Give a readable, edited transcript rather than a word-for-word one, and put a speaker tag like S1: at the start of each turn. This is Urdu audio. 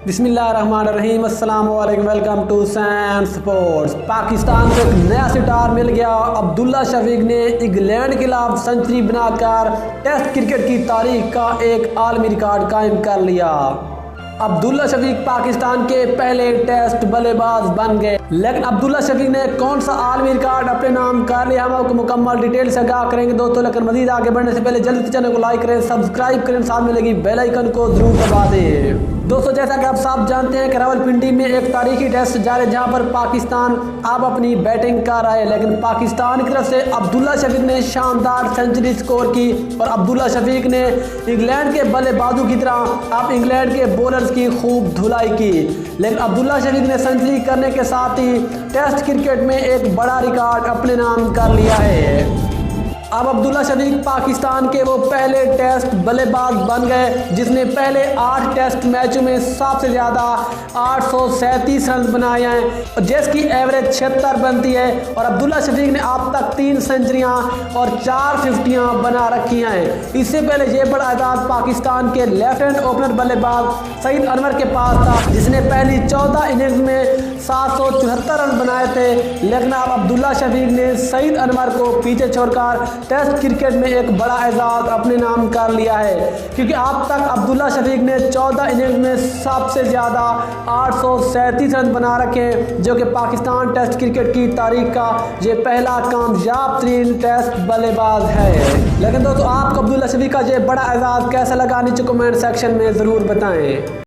S1: بسم اللہ الرحمن الرحیم، السلام علیکم، welcome to Sen sports. Pakistan کو ایک نیا سٹار مل گیا۔ عبداللہ شفیق نے انگلینڈ کے خلاف سنچری بنا کر ٹیسٹ کرکٹ کی تاریخ کا ایک عالمی ریکارڈ قائم کر لیا۔ عبداللہ شفیق پاکستان کے پہلے ٹیسٹ بلے باز بن گئے، لیکن عبداللہ شفیق نے کون سا عالمی ریکارڈ اپنے نام کر لیا، ہم آپ کو مکمل ڈیٹیل سے آگاہ کریں گے دوستوں۔ لیکن مزید آگے بڑھنے سے پہلے جلدی سے چینل کو لائک کریں، سبسکرائب کریں، ساتھ میں لگی بیل آئیکن کو ضرور دبا دیں۔ دوستوں جیسا کہ آپ سب جانتے ہیں کہ راولپنڈی میں ایک تاریخی ٹیسٹ جاری ہے جہاں پر پاکستان اب اپنی بیٹنگ کر رہا ہے، لیکن پاکستان کی طرف سے عبداللہ شفیق نے شاندار سنچری سکور کی اور عبداللہ شفیق نے انگلینڈ کے بلے بازوں کی طرح اب انگلینڈ کے بولرز کی خوب دھلائی کی، لیکن عبداللہ شفیق نے سنچری کرنے کے ساتھ ہی ٹیسٹ کرکٹ میں ایک بڑا ریکارڈ اپنے نام کر لیا ہے۔ اب عبداللہ شفیق پاکستان کے وہ پہلے ٹیسٹ بلے باز بن گئے جس نے پہلے 8 ٹیسٹ میچوں میں سب سے زیادہ 837 رنز بنائے ہیں، جس کی ایوریج 76 بنتی ہے، اور عبداللہ شفیق نے اب تک 3 سنچریاں اور 4 ففٹیاں بنا رکھی ہیں۔ اس سے پہلے یہ بڑا اعزاز پاکستان کے لیفٹ ہینڈ اوپنر بلے باز سعید انور کے پاس تھا جس نے پہلی 14 اننگز میں 774 رن بنائے تھے، لیکن اب عبداللہ شفیق نے سعید انور کو پیچھے چھوڑ کر ٹیسٹ کرکٹ میں ایک بڑا اعزاز اپنے نام کر لیا ہے، کیونکہ اب تک عبداللہ شفیق نے 14 اننگز میں سب سے زیادہ 837 رن بنا رکھے ہیں، جو کہ پاکستان ٹیسٹ کرکٹ کی تاریخ کا یہ پہلا کامیاب ترین ٹیسٹ بلے باز ہے۔ لیکن دوستو آپ کو عبداللہ شفیق کا یہ بڑا اعزاز کیسا لگا، نیچے کمنٹ سیکشن میں ضرور بتائیں۔